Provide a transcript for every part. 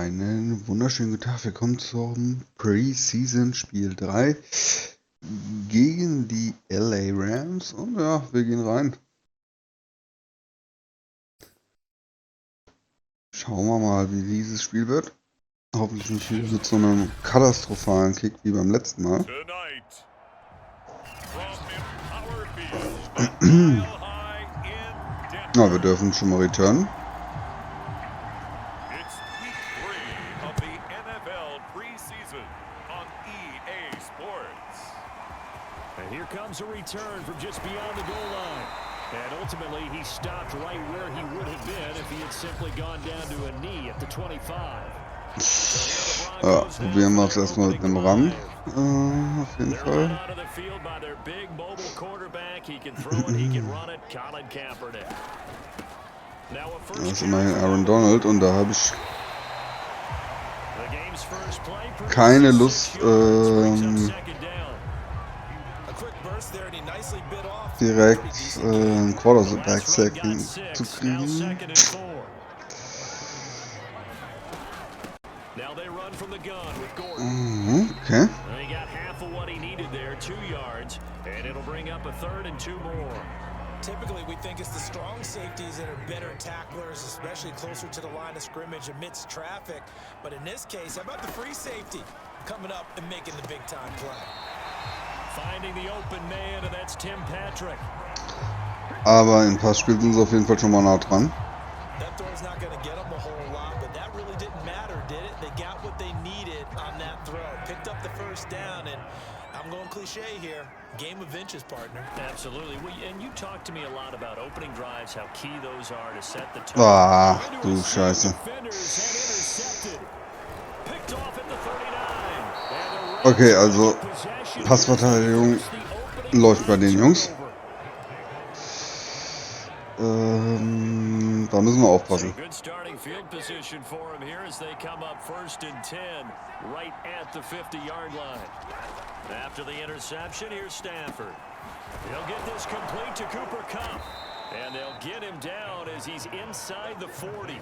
Einen wunderschönen guten Tag, willkommen zum Preseason Spiel 3 gegen die LA Rams und ja, wir gehen rein. Schauen wir mal, wie dieses Spiel wird. Hoffentlich nicht wieder mit so einem katastrophalen Kick wie beim letzten Mal. Na, wir dürfen schon mal returnen. And here comes a return from just beyond the goal line. And ultimately, he stopped right where he would have been if he had simply gone down to a knee at the 25. Ja, probieren wir es erstmal mit einem Run. Auf jeden Fall. Das ist immerhin Aaron Donald und da habe ich keine Lust, direkt einen Quarterback-Sack zu kriegen. Okay. Typically, we think it's the strong safeties that are better tacklers, especially closer to the line of scrimmage amidst traffic. But in this case, how about the free safety coming up and making the big-time play? Finding the open man, and that's Tim Patrick. Aber in Passspiel sind sie auf jeden Fall schon mal nah dran. That throw's not going to get them a whole lot, but that really didn't matter, did it? They got what they needed on that throw. Picked up the first down, and I'm going cliche here. Game of inches, partner. Absolutely. And you talk to me a lot about opening drives, how key those are to set the tone. Ah, du Scheiße. Okay, also Passverteidigung läuft bei den Jungs. Da müssen wir aufpassen. After the interception, here's Stanford. He'll get this complete to Cooper Kupp. And they'll get him down as he's inside the 40.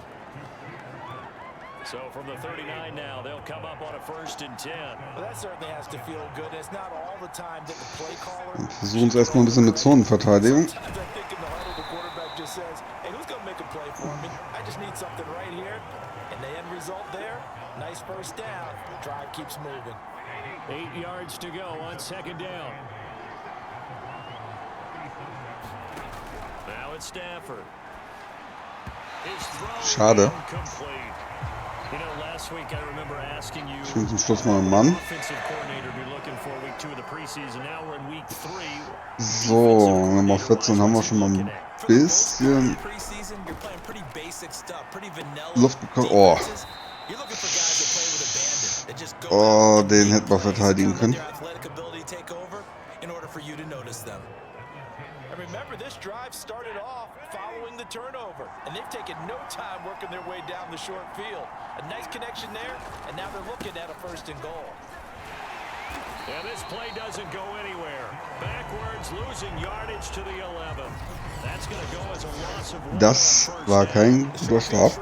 So from the 39 now, they'll come up on a 1st and 10. Well, that certainly has to feel good. It's not all the time that the play caller... Versuchen es erstmal ein bisschen mit Zonenverteidigung. And the end result there, nice first down. Drive keeps moving. 8 yards to go on 2nd down. Now it's Stanford. Schade. You know, last week I remember asking you Schön zum Schluss mal ein Mann. So, Nummer 14 haben wir schon mal ein bisschen Luft bekommen. Oh. Oh, den hätten wir verteidigen können. Remember, this drive started off following the turnover, and they've taken no time working their way down the short field. A nice connection there, and now they're looking at a 1st and goal. Yeah, this play doesn't go anywhere. Backwards, losing yardage to the 11. That's going to go as a loss of 1. Das war kein guter Start.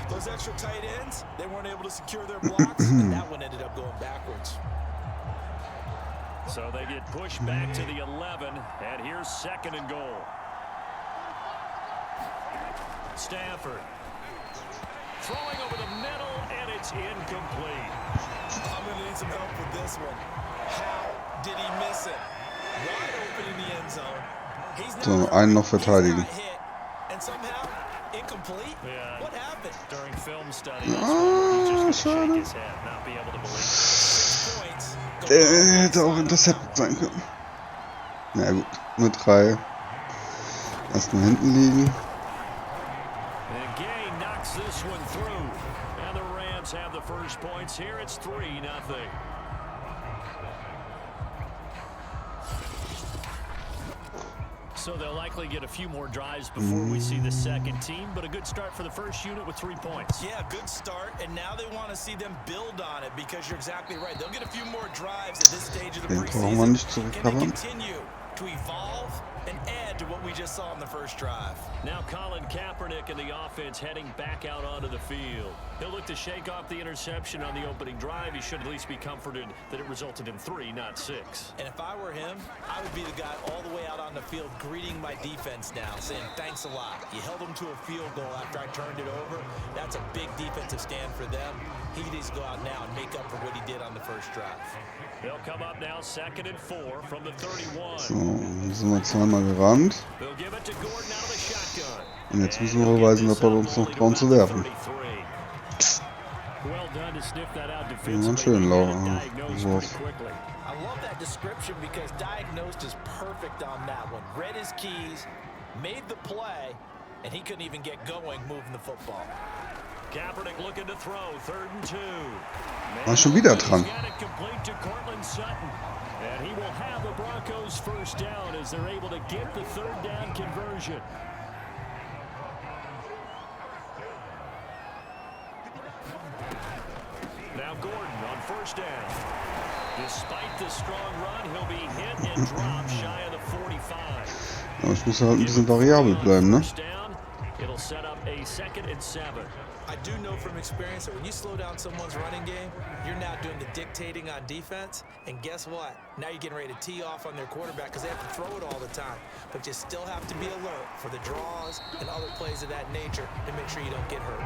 Those extra tight ends, they weren't able to secure their blocks, and that one ended up going backwards. So they get pushed back to the 11, and here's 2nd and goal. Stanford throwing over the middle, and it's incomplete. I'm going to need some help with this one. How did he miss it? Wide open in the end zone. He's So, einen noch verteidigen. And somehow incomplete. Yeah. What happened? During film study, Schade. Der hätte auch intercepted sein können. Na gut, nur 3. Erstmal hinten liegen. So they'll likely get a few more drives before we see the second team, but a good start for the first unit with 3 points. Yeah, good start, and now they want to see them build on it because you're exactly right. They'll get a few more drives at this stage of the preseason. Den brauchen wir nicht zu Can they recovern. continue to evolve and add to what we just saw in the first drive. Now Colin Kaepernick and the offense heading back out onto the field. He'll look to shake off the interception on the opening drive. He should at least be comforted that it resulted in 3, not 6. And if I were him, I would be the guy all the way out on the field greeting my defense now, saying thanks a lot. You held them to a field goal after I turned it over. That's a big defensive stand for them. He needs to go out now and make up for what he did on the first drive. They'll come up now 2nd and 4 from the 31. So, sind wir zweimal gerannt. They'll give it to Gordon out of the shotgun. Und jetzt müssen wir beweisen, ob wir uns noch trauen zu werfen. Well done to sniff that out Einen defensively. schönen Wurf. I love that description because diagnosed is perfect on that one. Read his keys, made the play, and he couldn't even get going moving the football. Kaepernick looking to throw, 3rd and 2. War schon wieder dran. And he will have the Broncos first down as they're able to get the 3rd down conversion. Now Gordon on 1st down. Despite the strong run, he'll be hit and dropped shy of the 45. Aber ich muss halt ein bisschen variabel bleiben, ne? It'll set up a 2nd and 7. I do know from experience that when you slow down someone's running game, you're now doing the dictating on defense. And guess what? Now you're getting ready to tee off on their quarterback because they have to throw it all the time. But you still have to be alert for the draws and other plays of that nature to make sure you don't get hurt.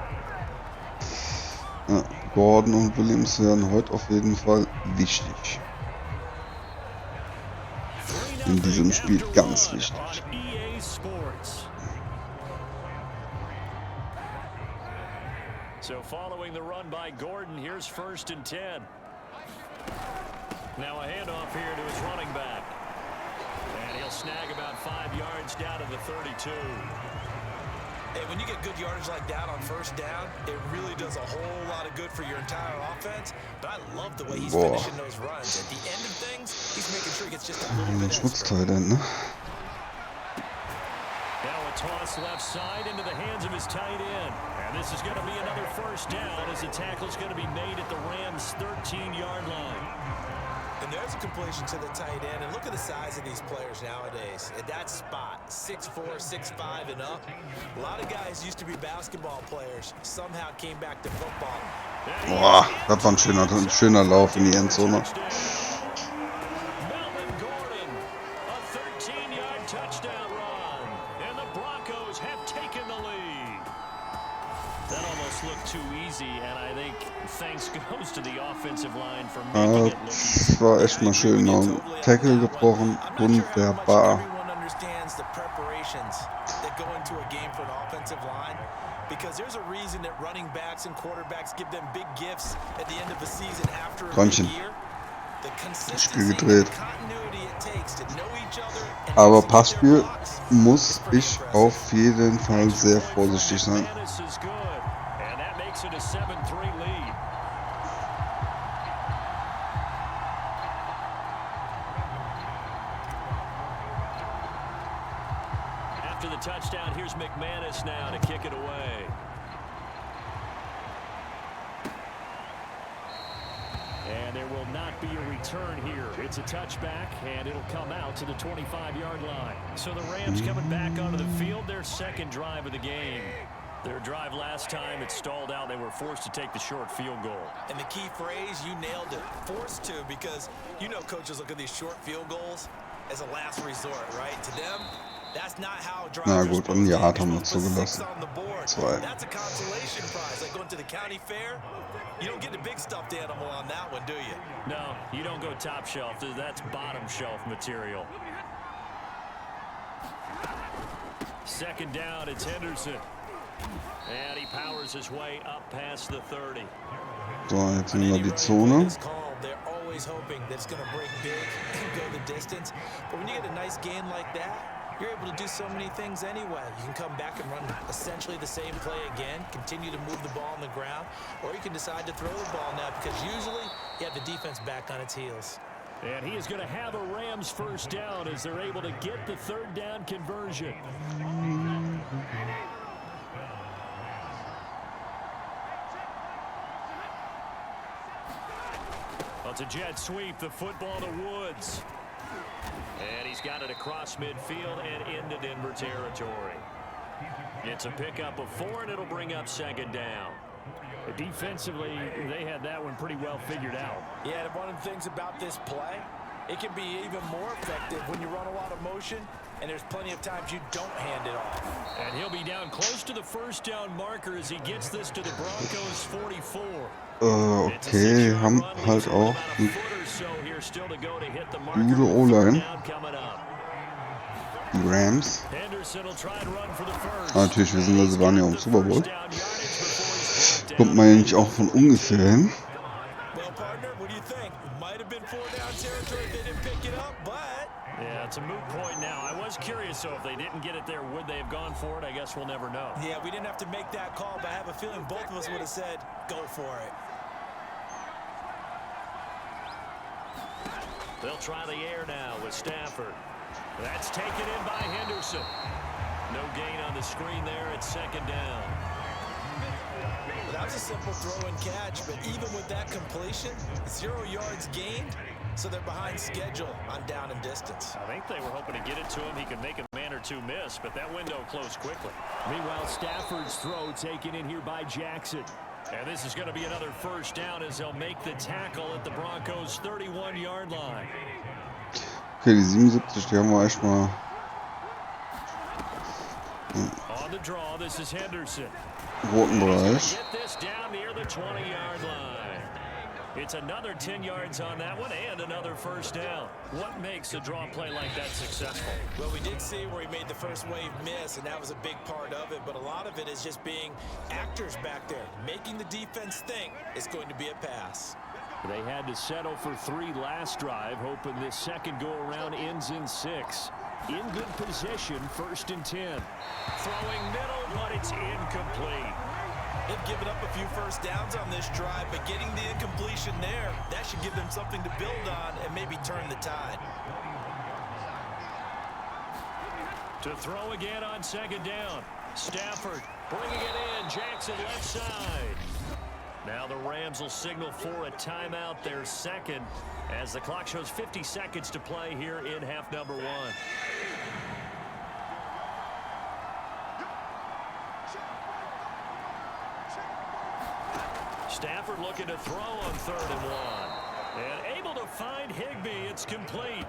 Ja, Gordon und Williams werden heute auf jeden Fall wichtig. In diesem Spiel ganz wichtig. So following the run by Gordon, here's 1st and 10. Now a handoff here to his running back. And he'll snag about 5 yards down to the 32. Hey, when you get good yardage like that on 1st down, it really does a whole lot of good for your entire offense. But I love the way he's finishing those runs. At the end of things, he's making sure he gets just a little bit extra. Ne? Now a toss left side into the hands of his tight end. And this is going to be another 1st down as the tackle is going to be made at the Rams' 13-yard line. And there's a completion to the tight end. And look at the size of these players nowadays. At that spot, 6'4", 6'5", and up. A lot of guys used to be basketball players. Somehow came back to football. Boah, das war ein schöner Lauf in die Endzone. Das war echt mal schön. Tackle gebrochen, wunderbar. Träumchen. Das Spiel gedreht. Aber Passspiel muss ich auf jeden Fall sehr vorsichtig sein. After the touchdown, here's McManus now to kick it away. And there will not be a return here. It's a touchback, and it'll come out to the 25-yard line. So the Rams coming back onto the field, their 2nd drive of the game. Their drive last time, it stalled out. They were forced to take the short field goal. And the key phrase, you nailed it. Forced to, because you know coaches look at these short field goals as a last resort, right? To them, that's not how drives Na gut, ein Jahr haben wir zugelassen. 2. That's a consolation prize, like going to the county fair. You don't get the big stuffed animal on that one, do you? No, you don't go top shelf. That's bottom shelf material. 2nd down, it's Henderson. And he powers his way up past the 30. So, jetzt nehmen wir die Zone. They're always hoping that it's going to break big and go the distance. But when you get a nice gain like that, you're able to do so many things anyway. You can come back and run essentially the same play again, continue to move the ball on the ground, or you can decide to throw the ball now because usually you have the defense back on its heels. And he is going to have a Rams 1st down as they're able to get the 3rd down conversion. Well, it's a jet sweep, the football to Woods. And he's got it across midfield and into Denver territory. It's a pickup of 4, and it'll bring up second down. Defensively, they had that one pretty well figured out. Yeah, and one of the things about this play, it can be even more effective when you run a lot of motion, and there's plenty of times you don't hand it off. And he'll be down close to the first down marker as he gets this to the Broncos 44. Okay, haben halt auch eine gute O-Line. Die Rams. Natürlich wissen wir, sie waren ja im Super Bowl. Kommt man eigentlich auch von ungefähr hin. Yeah, it's a moot point now. I was curious, so if they didn't get it there, would they have gone for it? I guess we'll never know. Yeah, we didn't have to make that call, but I have a feeling both of us would have said, go for it. They'll try the air now with Stafford. That's taken in by Henderson. No gain on the screen there at second down. That was a simple throw and catch, but even with that completion, 0 yards gained, so they're behind schedule on down and distance. I think they were hoping to get it to him. He could make a man or two miss, but that window closed quickly. Meanwhile, Stafford's throw taken in here by Jackson. And this is going to be another first down as they'll make the tackle at the Broncos' 31-yard line. Okay, die 77, die haben wir erstmal. On the draw, this is Henderson. Roten Bereich. Get this down near the 20-yard line. It's another 10 yards on that one and another first down. What makes a draw play like that successful? Well, we did see where he made the first wave miss, and that was a big part of it, but a lot of it is just being actors back there, making the defense think it's going to be a pass. They had to settle for 3 last drive, hoping this second go-around ends in 6. In good position, 1st and 10. Throwing middle, but it's incomplete. They've given up a few first downs on this drive, but getting the incompletion there, that should give them something to build on and maybe turn the tide. To throw again on second down. Stafford bringing it in. Jackson left side. Now the Rams will signal for a timeout, their second, as the clock shows 50 seconds to play here in half number 1. Stafford looking to throw on 3rd and 1. And able to find Higbee. It's complete.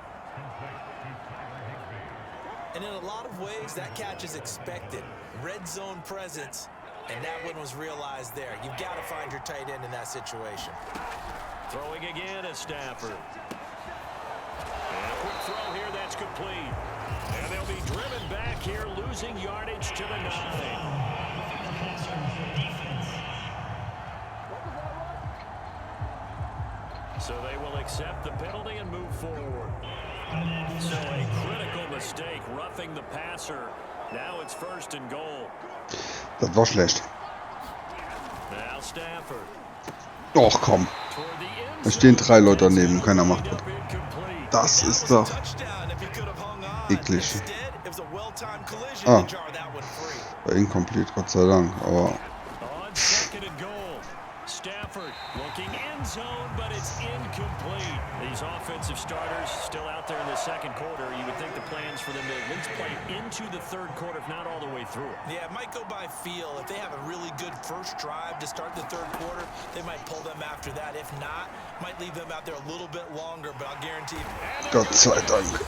And in a lot of ways, that catch is expected. Red zone presence, and that one was realized there. You've got to find your tight end in that situation. Throwing again at Stafford. And a quick throw here, that's complete. And they'll be driven back here, losing yardage to the 9. So they will accept the penalty and move forward. So a critical mistake, roughing the passer. Now it's 1st and goal. Das war schlecht. Now Stafford. Och komm. Da stehen 3 Leute daneben, keiner macht das. Das ist doch eklig. Ah, war incomplete, Gott sei Dank, aber. Stafford looking end zone, but it's incomplete. These offensive starters still out there in the second quarter. You would think the plans for them to at least play into the 3rd quarter, if not all the way through. Yeah, it might go by feel. If they have a really good first drive to start the 3rd quarter, they might pull them after that. If not, might leave them out there a little bit longer, but I'll guarantee you. Gott sei Dank.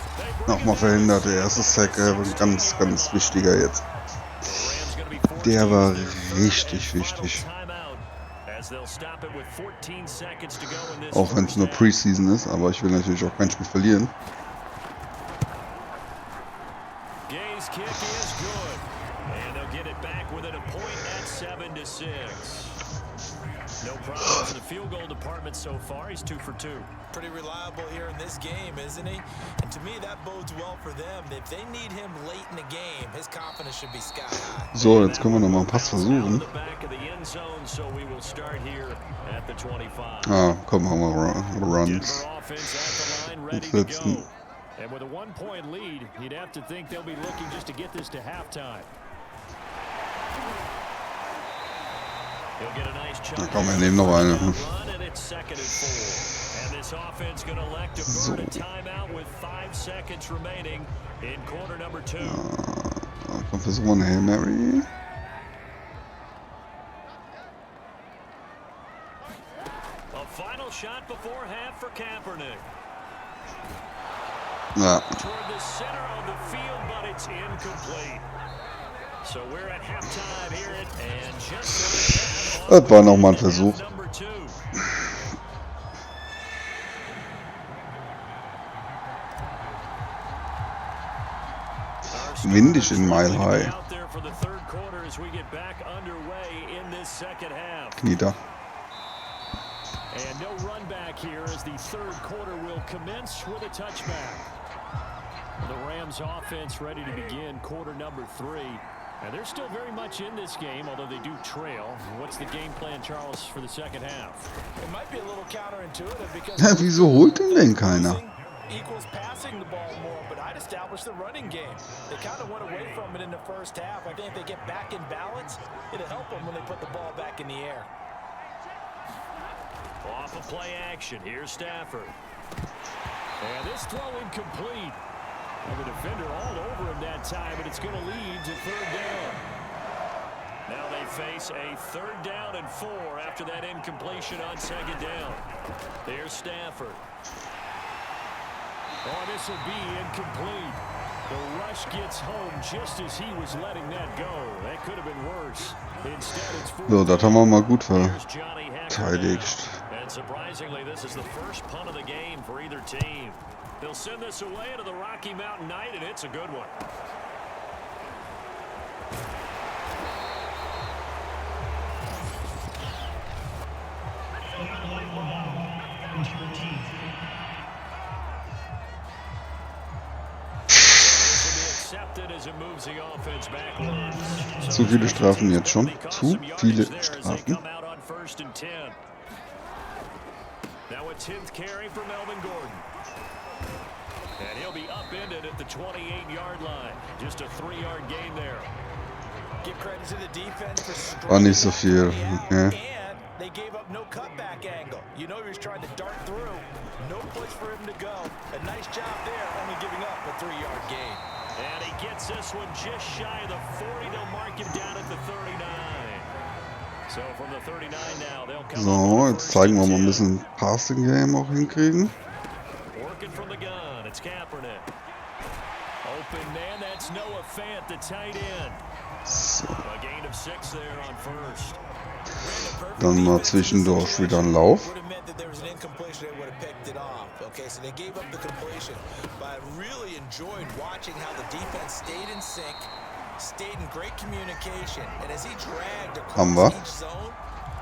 Nochmal verhindert, der erste Sack, ganz, ganz wichtiger jetzt. Der war richtig wichtig. Auch wenn es nur Preseason ist, aber ich will natürlich auch kein Spiel verlieren. No problems in the field goal department so far. He's 2 for 2. Pretty reliable here in this game, isn't he? And to me, that bodes well for them. If they need him late in the game, his confidence should be sky high. So, jetzt können wir nochmal einen Pass versuchen. Ah, komm, haben wir Runs. Umsetzen. And with a 1-point lead, you'd have to think they'll be looking just to get this to halftime. He'll get a nice chunk. Na komm, wir nehmen noch eine. Run, and it's 2nd and 4. And this offense going to elect to So. burn a timeout with 5 seconds remaining in quarter number 2. Komm, versuchen wir eine Hail Mary. A final shot before half for Kaepernick. Ja, Toward the center of the field, but it's incomplete. So we're at halftime here and just like das war nochmal ein Versuch. number 2. Windig in Mile High. Out there for the 3rd quarter as we get back underway in this 2nd half. Knie da. And no run back here as the 3rd quarter will commence with a touchback. The Rams offense ready to begin quarter number 3. And they're still very much in this game, although they do trail. What's the game plan, Charles, for the 2nd half? It might be a little counterintuitive because Ja, wieso holt ihn denn keiner? equals passing the ball more, but I'd establish the running game. They kind of went away from it in the first half. I think if they get back in balance, it'll help them when they put the ball back in the air. Off of play action, here's Stafford. And this throw incomplete. Well, the defender all over him that time, but it's going to lead to 3rd down. Now they face a 3rd down and 4 after that incompletion on 2nd down. There's Stafford. Oh, this will be incomplete. The rush gets home just as he was letting that go. That could have been worse. Instead, it's 4th So, das haben wir mal gut Here's Johnny Hekker verteidigt. now. And surprisingly, this is the first punt of the game for either team. They'll send this away to the Rocky Mountain Night, and it's a good one. Zu viele Strafen jetzt schon. Zu viele Strafen. Now a 10th carry for Melvin Gordon. And he'll be upended at the 28-yard line. Just a 3-yard gain there. Give credit to the defense for War nicht so viel. Okay. and they gave up no cutback angle. You know he was trying to dart through. No place for him to go. A nice job there, only giving up a 3-yard gain. And he gets this one just shy of the 40. They'll mark him down at the 39. So from the 39 now, they'll come So, jetzt zeigen wir mal ein bisschen Passing Game auch hinkriegen. Working from the gun, it's Kaepernick. Open man, that's Noah Fant, the tight end. So, A gain of 6 there on 1st. dann mal zwischendurch wieder ein Lauf. Would have meant that there was an incompletion, they would have picked it off. Okay, so they gave up the completion. But I really enjoyed watching how the defense stayed in sync, stayed in great communication, and as he dragged Haben wir. across each zone,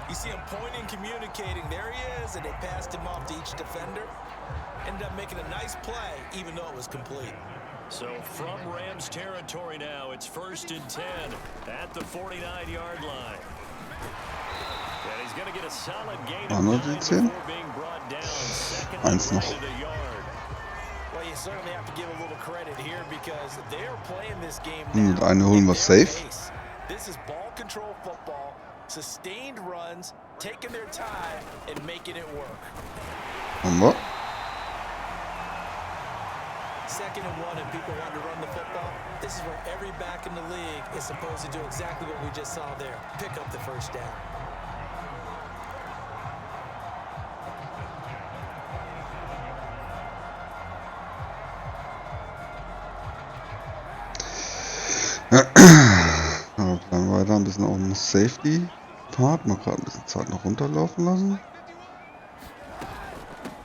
you see him pointing, communicating. There he is, and they passed him off to each defender. Ended up making a nice play, even though it was complete. So from Rams territory now, it's 1st and 10 at the 49-yard line. And he's going to get a solid gain of 9 before being brought down. 1 noch. Well, you certainly have to give a little credit here because they're playing this game Und now. eine holen wir safe. This is ball control football, sustained runs, taking their time and making it work. Haben wir. 2nd and 1 and people want to run the football. This is where every back in the league is supposed to do exactly what we just saw there. Pick up the 1st down. Ja, dann weiter ein bisschen auf dem Safety-Part. Mal gerade ein bisschen Zeit noch runterlaufen lassen.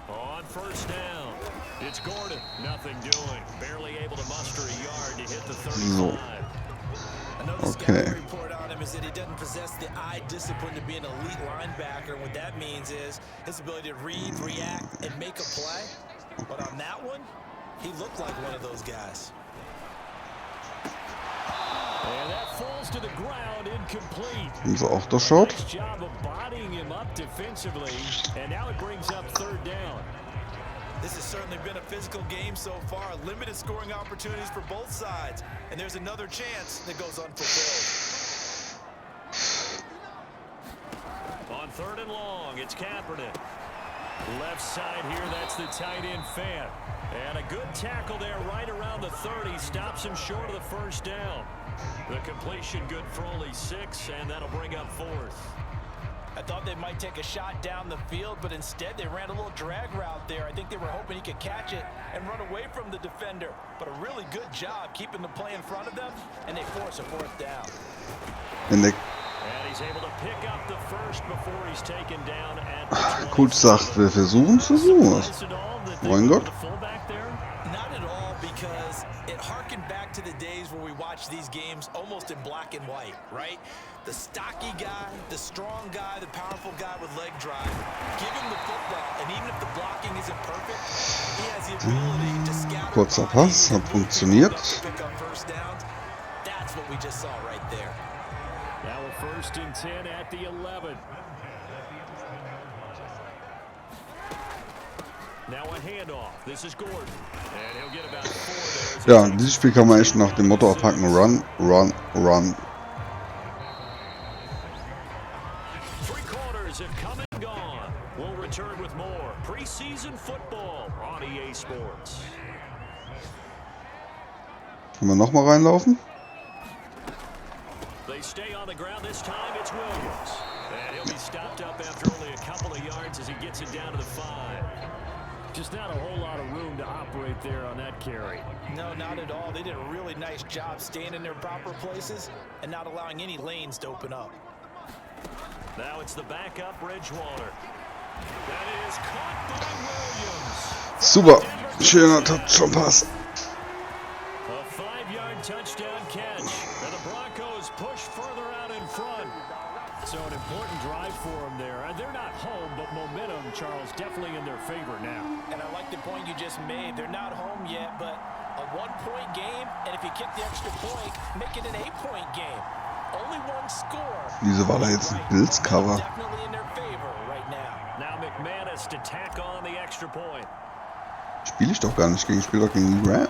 On 1st down, it's Gordon. Nothing doing. Barely able to muster a yard to hit the 35. So. Okay. Report on him is that he doesn't possess the eye discipline to be an elite linebacker. What that means is his ability to read, react, and make a play. But on that one, he looked like one of those guys. And that falls to the ground, incomplete. Haben sie auch durchschaut? Nice job of bodying him up defensively, and now it brings up 3rd down. This has certainly been a physical game so far. Limited scoring opportunities for both sides. And there's another chance that goes unfulfilled. third and long. It's Kaepernick. Left side here, that's the tight end Fant. And a good tackle there right around the 30. Stops him short of the first down. The completion good for only 6, and that'll bring up 4th. I thought they might take a shot down the field, but instead they ran a little drag route there. I think they were hoping he could catch it and run away from the defender. But a really good job keeping the play in front of them, and they force a 4th down. And he's able to pick up the first before he's taken down at the Coach sagt, wir versuchen zu sowas. Mein Gott. Not at all, because it harkened back to the days where we watched these games almost in black and white, right? The stocky guy, the strong guy, the powerful guy with leg drive. Give him the football, and even if the blocking isn't perfect, he has the ability to scatter. Kurzer Pass, hat funktioniert. That's what we just saw right there. Now a 1st and 10 at the 11. Now a handoff. This is Gordon. And he'll get about 4 there. Ja, dieses Spiel kann man echt nach dem Motto abhaken: Run, run, run. 3 quarters have come and gone. We'll return with more preseason football on EA Sports. Können wir nochmal reinlaufen? They stay on the ground. This time it's Williams. And he'll be stopped up after only a couple of yards as he gets it down to the 5. Just not a whole lot of room to operate there on that carry. No, not at all. They did a really nice job staying in their proper places and not allowing any lanes to open up. Now it's the backup Bridgewater. That is caught by Williams. Super, schöner Touchdown-Pass. A 5-yard touchdown catch. And the Broncos push further out in front. So an important drive for them there. They're not home, but momentum, Charles, definitely in their favor now. And I like the point you just made. They're not home yet, but a 1-point game, and if you kick the extra point, make it an 8-point game. Only 1 score. Wieso war da jetzt ein Bills-Cover? Definitely in their favor right now. Now McManus to tack on the extra point. Spiele ich doch gar nicht gegen, ich spiele doch gegen die Rams.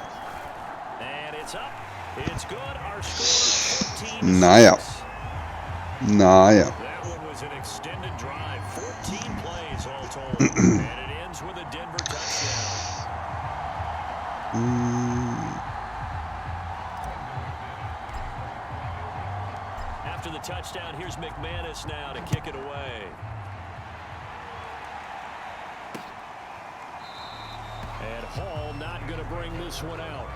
And it's up. It's good. Our score 14. Naja. Naja. That one was an extended drive. 14 plays all told. And it ends with a Denver touchdown. After the touchdown, here's McManus now to kick it away. And Hall not going to bring this one out.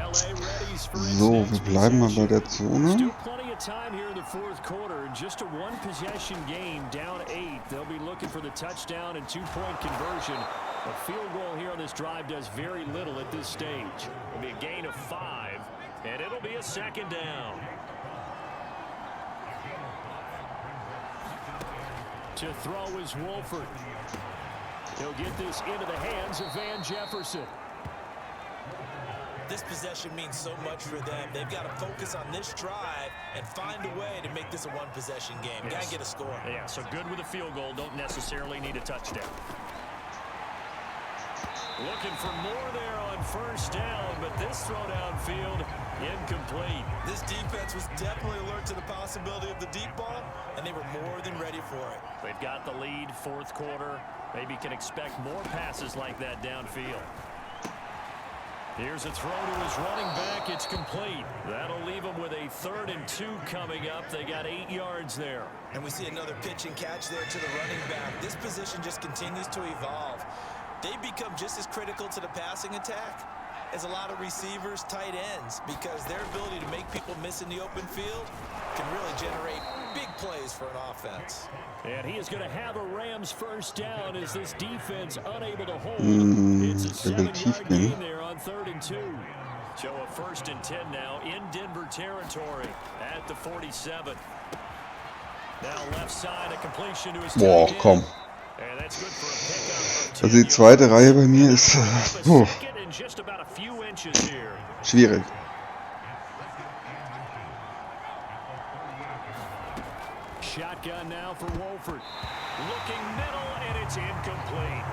So, wir bleiben mal bei der Zone. Still plenty of time here in the 4th quarter. Just a 1-possession game, down 8. They'll be looking for the touchdown and 2-point conversion. A field goal here on this drive does very little at this stage. It'll be a gain of 5, and it'll be a 2nd down. To throw is Wolford. He'll get this into the hands of Van Jefferson. This possession means so much for them. They've got to focus on this drive and find a way to make this a 1-possession game. Yes. Got to get a score. Yeah, so good with a field goal. Don't necessarily need a touchdown. Looking for more there on 1st down, but this throw downfield, incomplete. This defense was definitely alert to the possibility of the deep ball, and they were more than ready for it. They've got the lead, 4th quarter. Maybe can expect more passes like that downfield. Here's a throw to his running back. It's complete. That'll leave him with a 3rd and 2 coming up. They got 8 yards there. And we see another pitch and catch there to the running back. This position just continues to evolve. They become just as critical to the passing attack as a lot of receivers, tight ends, because their ability to make people miss in the open field can really generate big plays for an offense. And he is going to have a Rams 1st down as this defense unable to hold. It's a 7-yard gain there on 3rd and 2. So a 1st and 10 now in Denver territory at the 47. Now left side, a completion to his Boah, komm. And that's good for a pickup. Also die zweite Reihe bei mir ist schwierig. Shotgun now for Wolford. Looking middle, and it's incomplete.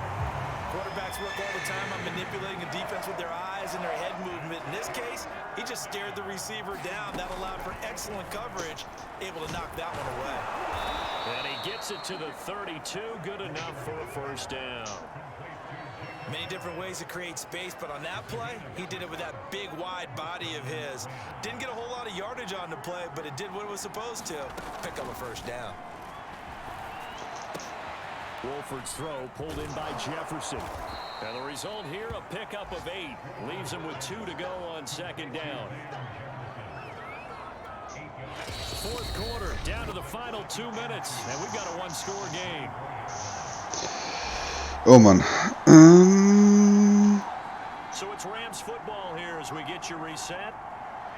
Quarterbacks work all the time on manipulating the defense with their eyes and their head movement. In this case, he just stared the receiver down. That allowed for excellent coverage, able to knock that one away. And he gets it to the 32, good enough for a first down. Many different ways to create space, but on that play, he did it with that big, wide body of his. Didn't get a whole lot of yardage on the play, but it did what it was supposed to. Pick up a first down. Wolford's throw pulled in by Jefferson. And the result here, a pickup of 8. Leaves him with 2 to go on second down. Fourth quarter, down to the final 2 minutes, and we've got a one-score game. Oh Mann. So it's Rams football here as we get you reset.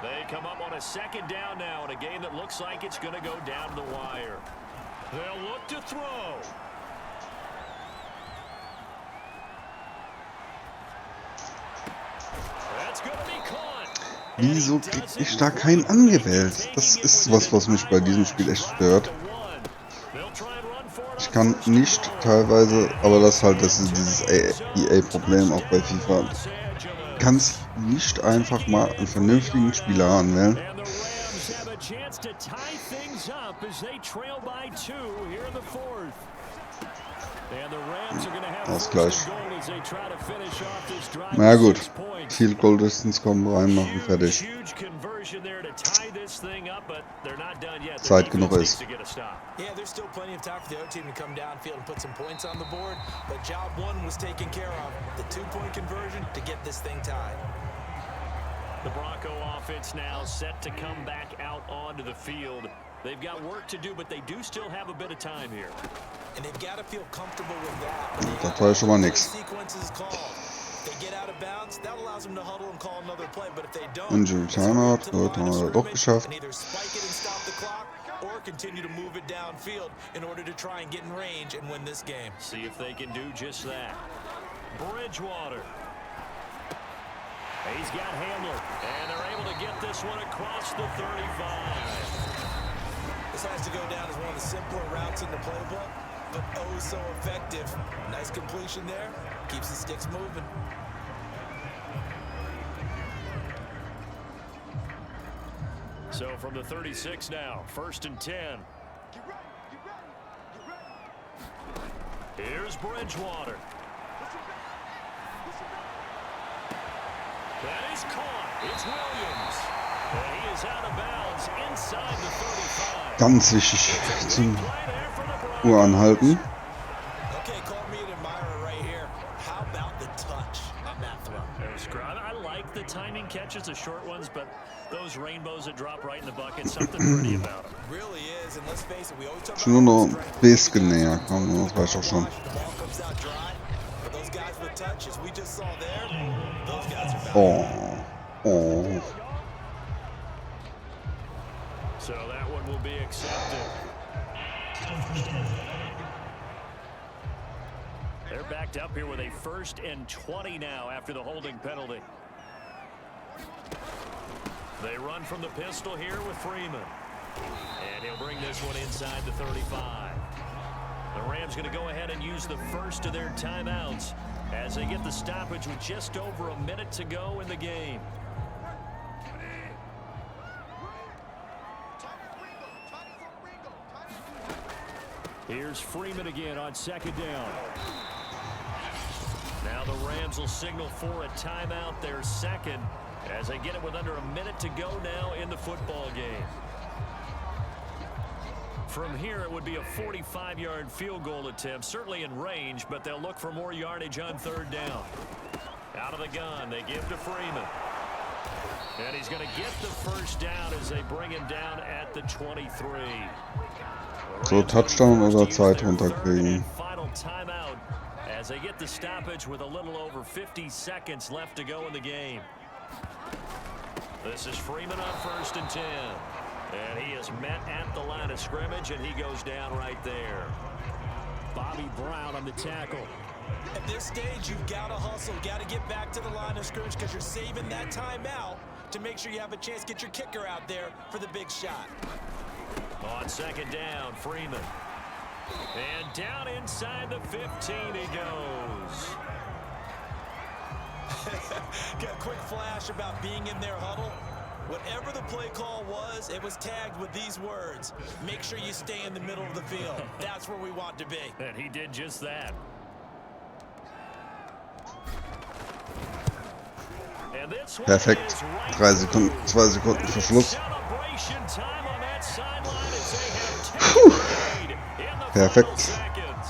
They come up on a second down now in a game that looks like it's going to go down to the wire. They'll look to throw. That's going to be caught. Wieso krieg ich da keinen angewählt? Das ist was mich bei diesem Spiel echt stört. Ich kann nicht teilweise, aber das ist dieses EA-Problem auch bei FIFA. Du kannst nicht einfach mal einen vernünftigen Spieler anwählen. Ausgleich. Na gut, Field Goal Distance kommen, reinmachen, fertig. Zeit genug ist. Yeah, there's still plenty of time for the other team to come downfield and put some points on the board, but job one was taken care of. The 2-point conversion to get this thing tied. The Bronco offense now set to come back out onto the field. They've got work to do, but they do still have a bit of time here. And they've got to feel comfortable with that. Das war ja schon mal nix. Injury Timeout, gut, haben wir doch geschafft. Or continue to move it downfield in order to try and get in range and win this game. See if they can do just that. Bridgewater. He's got Hamler, and they're able to get this one across the 35. This has to go down as one of the simpler routes in the playbook, but oh so effective. Nice completion there. Keeps the sticks moving. So from the 36 now, 1st and 10. Here's Bridgewater. That is caught. It's Williams. And he is out of bounds inside the 35. Ganz wichtig zum Uhr anhalten. Okay, call me an admirer right here. How about the touch on that throw? I like the timing catches, the short ones, but those rainbows that drop right in the bucket, something pretty about them. Really is, and let's face it, we always talk Schon nur noch about ein bisschen näher kommen, das weiß ich auch schon. Oh. So that one will be accepted. They're backed up here with a 1st and 20 now after the holding penalty. They run from the pistol here with Freeman. And he'll bring this one inside the 35. The Rams going to go ahead and use the first of their timeouts as they get the stoppage with just over a minute to go in the game. Here's Freeman again on 2nd down. Now the Rams will signal for a timeout, their 2nd, as they get it with under a minute to go now in the football game. From here, it would be a 45-yard field goal attempt, certainly in range, but they'll look for more yardage on 3rd down. Out of the gun, they give to Freeman. And he's going to get the first down as they bring him down at the 23. So, Touchdown oder Zeit runterkriegen. Final timeout as they get the stoppage with a little over 50 seconds left to go in the game. This is Freeman on 1st and 10. And he is met at the line of scrimmage, and he goes down right there. Bobby Brown on the tackle. At this stage, you've got to hustle, got to get back to the line of scrimmage because you're saving that timeout to make sure you have a chance to get your kicker out there for the big shot. On 2nd down, Freeman. And down inside the 15 he goes. Got a quick flash about being in their huddle. Whatever the play call was, it was tagged with these words. Make sure you stay in the middle of the field. That's where we want to be. And he did just that. And this one Perfekt. is right 3 Sekunden, through. 2 Sekunden vor Schluss. Celebration time on that sideline as they have Puh. taken the lead in the final Perfekt. seconds.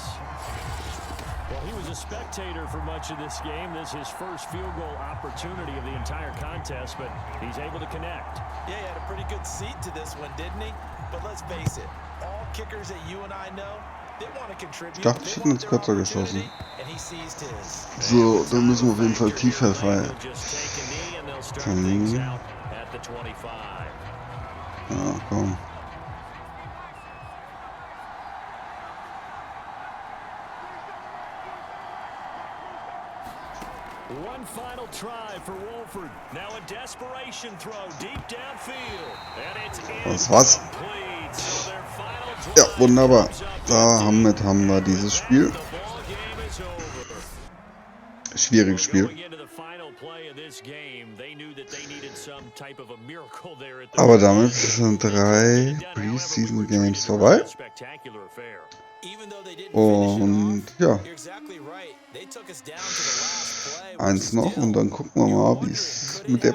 Well, he was a spectator for much of this game. This is his first field goal opportunity of the entire contest, but he's able to connect. Yeah, he had a pretty good seat to this one, didn't he? But let's face it, all kickers that you and I know, they want to contribute. Ich dachte, ich They hätte want ins their Kürzer geschossen. opportunity, and he seized his. So, dann müssen wir auf jeden Fall tiefer They'll fallen. just take a knee and they'll start things out at the 25. Ja, komm. One final try for Wolford. Now a desperation throw deep downfield. And it's Das war's. incomplete. So their final drive Ja, wunderbar. comes up Damit haben wir dieses Spiel. The ball game is over. Schwieriges Spiel. Going into the final play of this game, they knew that they needed some type of a miracle there at the Aber damit sind 3 Preseason Games vorbei. spectacular affair. Even though they didn't finish it Und off, ja, you're exactly right. They took us down to the last play. eins noch und dann gucken wir mal, wie es mit der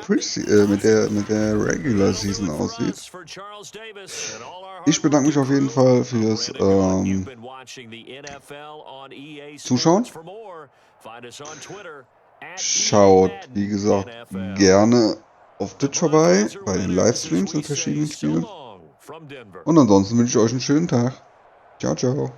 mit der Regular Season aussieht. For Charles Davis and all our Ich bedanke mich auf jeden Fall fürs You've been watching the NFL on EA Zuschauen. Sports. For more, find us on Twitter at Schaut, EA wie gesagt, NFL. gerne auf Twitch vorbei bei den Livestreams und verschiedenen Spielen. Und ansonsten wünsche ich euch einen schönen Tag. Ciao, ciao.